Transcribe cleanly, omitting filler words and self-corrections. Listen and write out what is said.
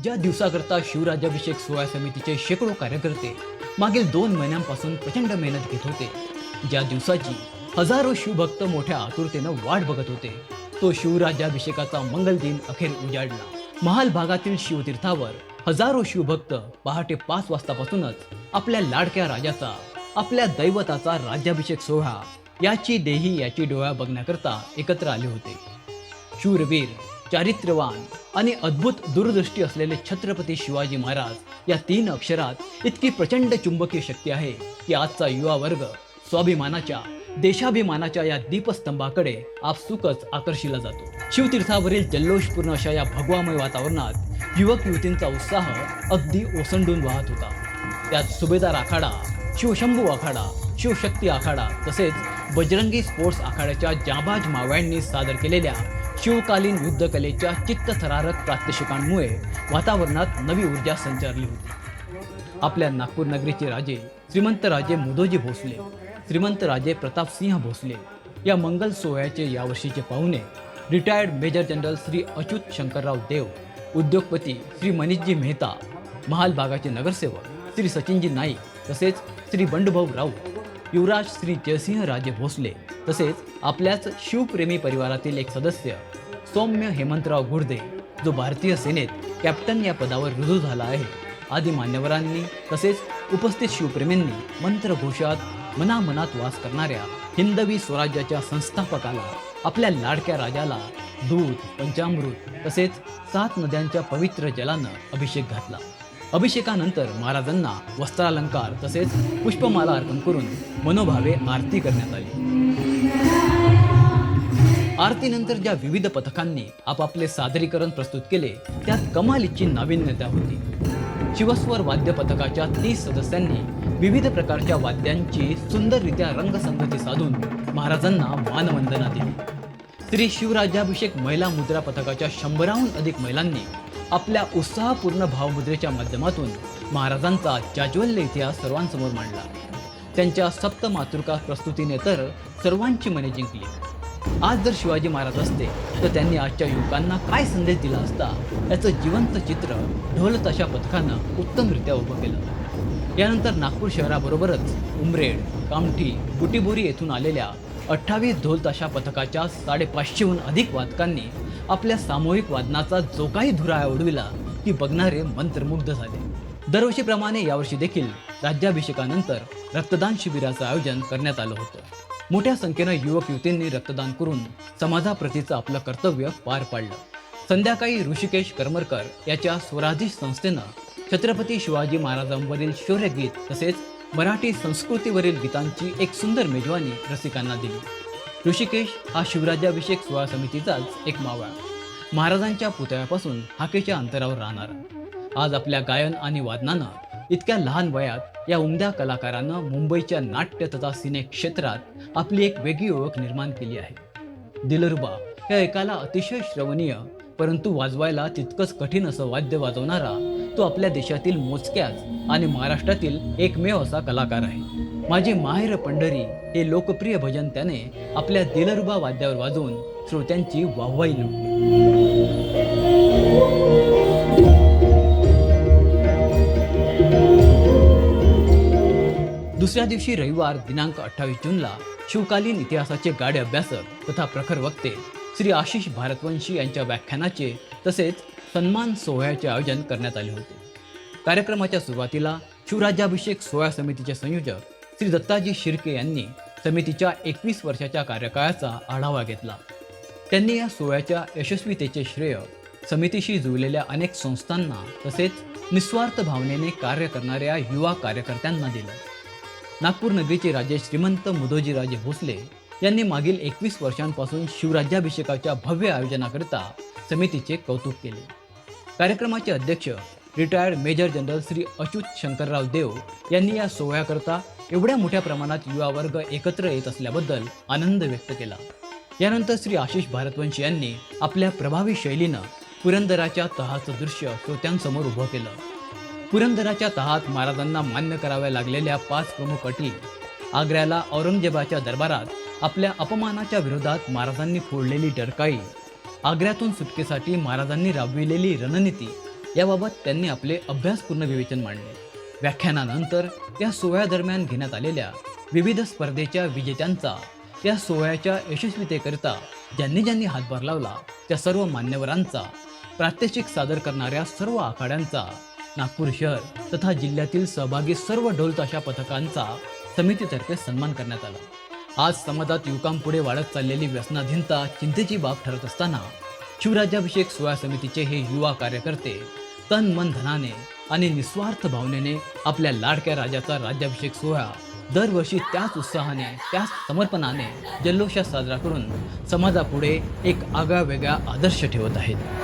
ज्या दिवसाकरता शिवराज्याभिषेक सोहळा समितीचे शेकडो कार्यकर्ते मागील 2 महिन्यांपासून प्रचंड मेहनत घेत होते, ज्या दिवसाची हजारो शिवभक्त मोठ्या आतुरतेनं वाट बघत होते, तो शिवराज्याभिषेकाचा मंगल दिन अखेर उजाडला. महाल भागातील शिवतीर्थावर हजारो शिवभक्त पहाटे 5 वाजतापासूनच आपल्या लाडक्या राजाचा, आपल्या दैवताचा राज्याभिषेक सोहळा याची देही याची डोळा बघण्याकरता एकत्र आले होते. शूरवीर, चारित्र्यवान आणि अद्भुत दूरदृष्टी असलेले छत्रपती शिवाजी महाराज या 3 अक्षरात इतकी प्रचंड चुंबकीय शक्ती आहे की आजचा युवा वर्ग स्वाभिमानाच्या, देशाभिमानाच्या या दीपस्तंभाकडे आपसुकच आकर्षिला जातो. शिवतीर्थावरील जल्लोषपूर्ण अशा या भगवामय वातावरणात युवक युवतींचा उत्साह अगदी ओसंडून वाहत होता. त्यात सुभेदार आखाडा, शिवशंभू आखाडा, शिवशक्ती आखाडा तसेच बजरंगी स्पोर्ट्स आखाड्याच्या जाबाज मावळ्यांनी सादर केलेल्या शिवकालीन युद्धकलेच्या चित्तथरारक प्रात्यक्षिकांमुळे वातावरणात नवी ऊर्जा संचारली होती. आपल्या नागपूर नगरीचे राजे श्रीमंत राजे मुदोजी भोसले, श्रीमंत राजे प्रतापसिंह भोसले या मंगल सोहळ्याचे यावर्षीचे पाहुणे retired major general Shri Achyut Shankarrao Dev, उद्योगपती श्री मनीषजी मेहता, महाल भागाचे नगरसेवक श्री सचिनजी नाईक तसेच श्री बंडूभाऊ राऊत, युवराज श्री जयसिंह राजे भोसले तसेच आपल्याच शिवप्रेमी परिवारातील एक सदस्य सौम्य हेमंतराव गुर्दे, जो भारतीय सेनेत कॅप्टन या पदावर रुजू झाला आहे, आदी मान्यवरांनी तसेच उपस्थित शिवप्रेमींनी मंत्रघोषात मनामनात वास करणाऱ्या हिंदवी स्वराज्याच्या संस्थापकाला, आपल्या लाडक्या राजाला दूध, पंचामृत तसेच 7 नद्यांच्या पवित्र जलानं अभिषेक घातला. अभिषेकानंतर महाराजांना वस्त्रालंकार तसेच पुष्पमाला अर्पण करून मनोभावे आरती करण्यात आली. आरतीनंतर ज्या विविध पथकांनी आपापले सादरीकरण प्रस्तुत केले त्यात कमालीची नाविन्यता होती. शिवस्वर वाद्य पथकाच्या 30 सदस्यांनी विविध प्रकारच्या वाद्यांची सुंदररित्या रंगसंगती साधून महाराजांना मानवंदना दिली. श्री शिवराज्याभिषेक महिला मुद्रा पथकाच्या 100हून अधिक महिलांनी आपल्या उत्साहपूर्ण भावमुद्रेच्या माध्यमातून महाराजांचा जाज्वल्य इतिहास सर्वांसमोर मांडला. त्यांच्या सप्तमातृका प्रस्तुतीने तर सर्वांची मने जिंकली. आज जर शिवाजी महाराज असते तर त्यांनी आजच्या युवकांना काय संदेश दिला असता, याचं जिवंत चित्र ढोलताशा पथकानं उत्तमरित्या उभं केलं. यानंतर नागपूर शहराबरोबरच उमरेड, कामठी, बुटीबोरी येथून आलेल्या 28 ढोलताशा पथकाच्या 550हून अधिक वादकांनी आपल्या सामूहिक वादनाचा जो काही धुराळा उडविला की बघणारे मंत्रमुग्ध झाले. दरवर्षीप्रमाणे यावर्षी देखील राज्याभिषेकानंतर रक्तदान शिबिराचं आयोजन करण्यात आलं होतं. मोठ्या संख्येनं युवक युवतींनी रक्तदान करून समाजाप्रतीचं आपलं कर्तव्य पार पाडलं. संध्याकाळी ऋषिकेश करमरकर याच्या स्वराधीश संस्थेनं छत्रपती शिवाजी महाराजांवरील शौर्यगीत तसेच मराठी संस्कृतीवरील गीतांची एक सुंदर मेजवानी रसिकांना दिली. ऋषिकेश हा शिवराज्याभिषेक सोहळा समितीचाच एक मावळा, महाराजांच्या पुतळ्यापासून हाकेच्या अंतरावर राहणारा. आज आपल्या गायन आणि वादनानं इतक्या लहान वयात या उमद्या कलाकारानं मुंबईच्या नाट्य तथा सिने क्षेत्रात आपली एक वेगळी ओळख निर्माण केली आहे. दिलरुबा या एकाला अतिशय श्रवणीय परंतु वाजवायला तितकंच कठीण असं वाद्य वाजवणारा तो आपल्या देशातील मोजक्याच आणि महाराष्ट्रातील एकमेव असा कलाकार आहे. माझी माहेर पंढरी हे लोकप्रिय भजन त्याने आपल्या दिलरुबा वाद्यावर वाजवून श्रोत्यांची वाहवाही लुटली. दुसऱ्या दिवशी रविवार दिनांक 28 जूनला शिवकालीन इतिहासाचे गाढे अभ्यासक तथा प्रखर वक्ते श्री आशिष भारतवंशी यांच्या व्याख्यानाचे तसेच सन्मान सोहळ्याचे आयोजन करण्यात आले होते. कार्यक्रमाच्या सुरुवातीला शिवराज्याभिषेक सोहळा समितीचे संयोजक श्री दत्ताजी शिर्के यांनी समितीच्या 21 वर्षाच्या कार्यकाळाचा आढावा घेतला. त्यांनी या सोहळ्याच्या यशस्वीतेचे श्रेय समितीशी जुळलेल्या अनेक संस्थांना तसेच निस्वार्थ भावनेने कार्य करणाऱ्या युवा कार्यकर्त्यांना दिलं. नागपूर नगरीचे राजे श्रीमंत मुदोजीराजे भोसले यांनी मागील 21 वर्षांपासून शिवराज्याभिषेकाच्या भव्य आयोजनाकरिता समितीचे कौतुक केले. कार्यक्रमाचे अध्यक्ष retired major general Shri Achyut Shankarrao Dev यांनी या सोहळ्याकरता एवढ्या मोठ्या प्रमाणात युवा वर्ग एकत्र येत असल्याबद्दल आनंद व्यक्त केला. यानंतर श्री आशिष भारतवंशी यांनी आपल्या प्रभावी शैलीनं पुरंदराच्या तहाचं दृश्य श्रोत्यांसमोर उभं केलं. पुरंदराच्या तहात महाराजांना मान्य कराव्या लागलेल्या 5 प्रमुख अटी, आग्र्याला औरंगजेबाच्या दरबारात आपल्या अपमानाच्या विरोधात महाराजांनी फोडलेली डरकाळी, आग्र्यातून सुटकेसाठी महाराजांनी राबविलेली रणनीती याबाबत त्यांनी आपले अभ्यासपूर्ण विवेचन मांडले. व्याख्यानानंतर या सोहळ्यादरम्यान घेण्यात आलेल्या विविध स्पर्धेच्या विजेत्यांचा, या सोहळ्याच्या यशस्वीतेकरिता ज्यांनी ज्यांनी हातभार लावला त्या सर्व मान्यवरांचा, प्रात्यक्षिक सादर करणाऱ्या सर्व आखाड्यांचा, नागपूर शहर तथा जिल्ह्यातील सहभागी सर्व ढोलताशा पथकांचा समितीतर्फे सन्मान करण्यात आला. आज समाजात युवकांपुढे वाढत चाललेली व्यसनाधीनता चिंतेची बाब ठरत असताना शिवराज्याभिषेक सोहळा समितीचे हे युवा कार्यकर्ते तन मन धनाने आणि निस्वार्थ भावनेने आपल्या लाडक्या राजाचा राज्याभिषेक सोहळा दरवर्षी त्याच उत्साहाने, त्याच समर्पणाने जल्लोषात साजरा करून समाजापुढे एक आगळा वेगळा आदर्श ठेवत आहेत.